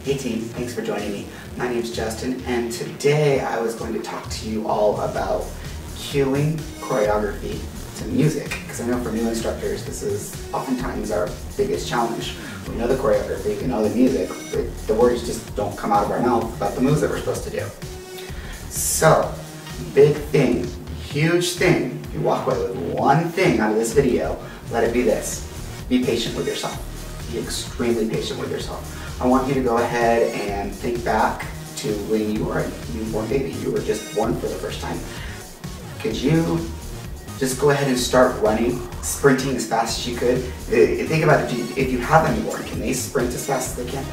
Hey team, thanks for joining me. My name is Justyn, and today I was going to talk to you all about cueing choreography to music, because I know for new instructors this is oftentimes our biggest challenge. We know the choreography, we know the music, but the words just don't come out of our mouth about the moves that we're supposed to do. So, big thing, huge thing, if you walk away with one thing out of this video, let it be this: be patient with yourself. Be extremely patient with yourself. I want you to go ahead and think back to when you were a newborn baby. You were just born for the first time. Could you just go ahead and start running, sprinting as fast as you could? Think about it, if you have a newborn, can they sprint as fast as they can?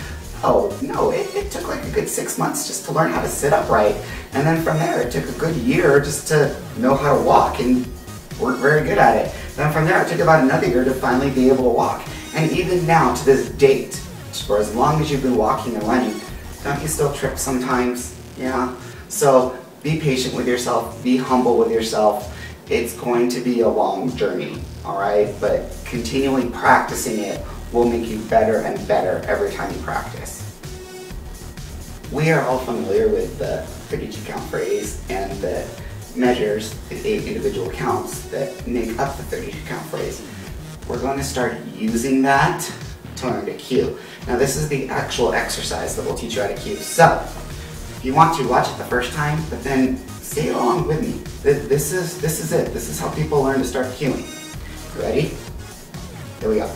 Oh, no, it took like a good 6 months just to learn how to sit upright. And then from there, it took a good year just to know how to walk and work very good at it. Then from there, it took about another year to finally be able to walk. And even now, to this date, for as long as you've been walking and running, don't you still trip sometimes? Yeah. So be patient with yourself, be humble with yourself. It's going to be a long journey, all right? But continually practicing it will make you better and better every time you practice. We are all familiar with the 32 count phrase and the measures, the 8 individual counts that make up the 32 count phrase. We're going to start using that to learn to cue. Now this is the actual exercise that will teach you how to cue. So, if you want to, watch it the first time, but then stay along with me. This is it. This is how people learn to start cueing. Ready? Here we go.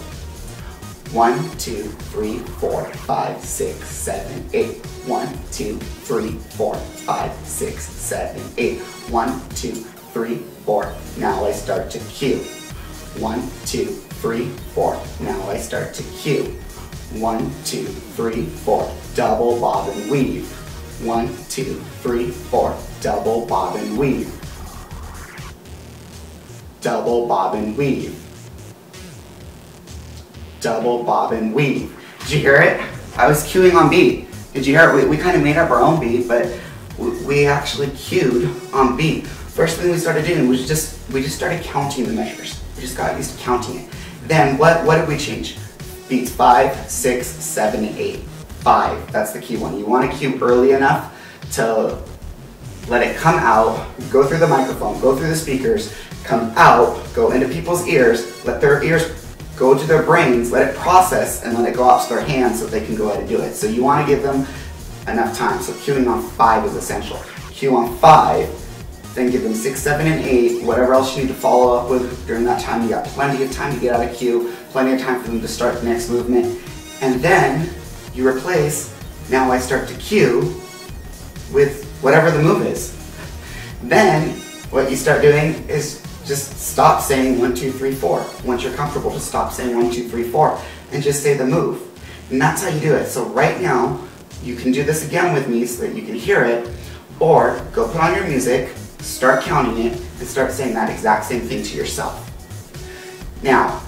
1, 2, 3, 4, 5, 6, 7, 8. 1, 2, 3, 4, 5, 6, 7, 8. 1, 2, 3, 4. Now I start to cue. 1, 2, 3, 4. Now I start to cue. 1, 2, 3, 4. Double bob and weave. 1, 2, 3, 4. Double bob and weave. Double bob and weave. Double bob and weave. Did you hear it? I was cueing on beat. Did you hear it? We kind of made up our own beat, but we actually cued on beat. First thing we started doing was we just started counting the measures. We just got used to counting it. Then what did we change? Beats 5, 6, 7, 8. 5, that's the key one. You want to cue early enough to let it come out, go through the microphone, go through the speakers, come out, go into people's ears, let their ears go to their brains, let it process, and let it go out to their hands so they can go ahead and do it. So you want to give them enough time. So cueing on 5 is essential. Cue on 5. Then give them 6, 7, and 8, whatever else you need to follow up with during that time. You got plenty of time to get out of cue, plenty of time for them to start the next movement. And then you replace, now I start to cue with whatever the move is. Then what you start doing is just stop saying 1, 2, 3, 4. Once you're comfortable, just stop saying 1, 2, 3, 4, and just say the move. And that's how you do it. So right now, you can do this again with me so that you can hear it, or go put on your music, start counting it, and start saying that exact same thing to yourself. Now,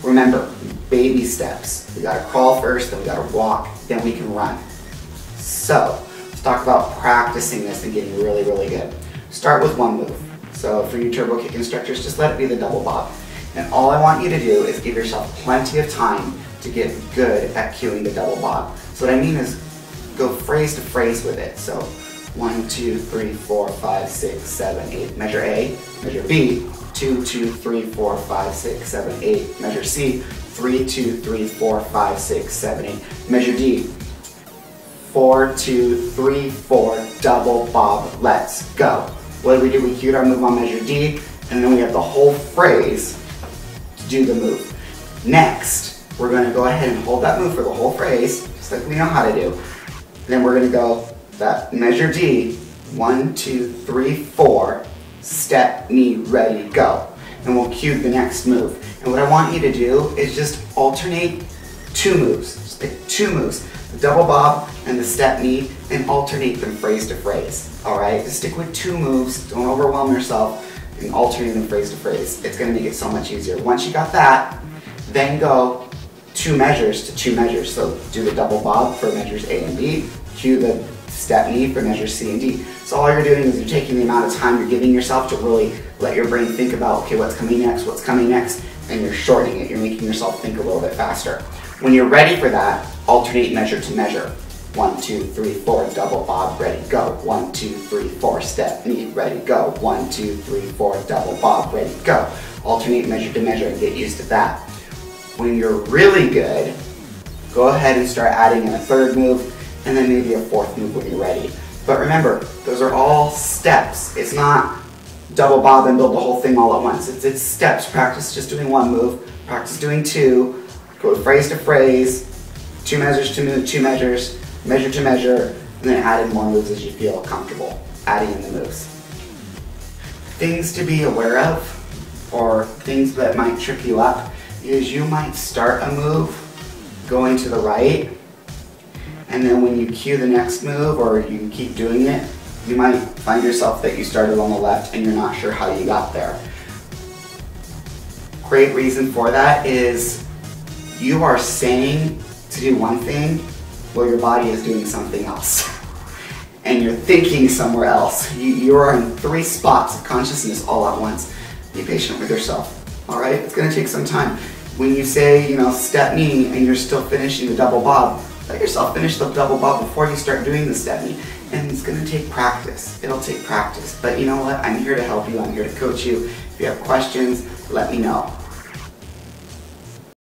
remember, baby steps. We gotta crawl first, then we gotta walk, then we can run. So, let's talk about practicing this and getting really, really good. Start with one move. So for you turbo kick instructors, just let it be the double bob. And all I want you to do is give yourself plenty of time to get good at cueing the double bob. So what I mean is go phrase to phrase with it. So 1, 2, 3, 4, 5, 6, 7, 8. Measure A, measure B. 2, 2, 3, 4, 5, 6, 7, 8. Measure C. 3, 2, 3, 4, 5, 6, 7, 8. Measure D. 4, 2, 3, 4. Double bob. Let's go. What did we do? We cued our move on measure D, and then we have the whole phrase to do the move. Next, we're going to go ahead and hold that move for the whole phrase, just like we know how to do. Then we're going to go that measure D, 1, 2, 3, 4, step, knee, ready, go. And we'll cue the next move. And what I want you to do is just alternate 2 moves. Just pick 2 moves, the double bob and the step knee, and alternate them phrase to phrase. All right, just stick with 2 moves, don't overwhelm yourself, and alternate them phrase to phrase. It's gonna make it so much easier. Once you got that, then go 2 measures to 2 measures. So do the double bob for measures A and B, cue the step knee for measures C and D. So all you're doing is you're taking the amount of time you're giving yourself to really let your brain think about, okay, what's coming next, and you're shortening it. You're making yourself think a little bit faster. When you're ready for that, alternate measure to measure. 1, 2, 3, 4, double bob, ready, go. 1, 2, 3, 4, step, knee, ready, go. 1, 2, 3, 4, double bob, ready, go. Alternate measure to measure and get used to that. When you're really good, go ahead and start adding in a third move and then maybe a fourth move when you're ready. But remember, those are all steps. It's not double bob and build the whole thing all at once. It's steps. Practice just doing one move, practice doing two, go phrase to phrase, 2 measures to move, 2 measures, measure to measure, and then add in more moves as you feel comfortable adding in the moves. Things to be aware of, or things that might trip you up, is you might start a move going to the right, and then when you cue the next move or you keep doing it, you might find yourself that you started on the left and you're not sure how you got there. Great reason for that is you are saying to do one thing while your body is doing something else. And you're thinking somewhere else. You are in 3 spots of consciousness all at once. Be patient with yourself, all right? It's gonna take some time. When you say, step knee and you're still finishing the double bob, let yourself finish the double bob before you start doing the step knee. And it's gonna take practice. It'll take practice. But you know what? I'm here to help you. I'm here to coach you. If you have questions, let me know.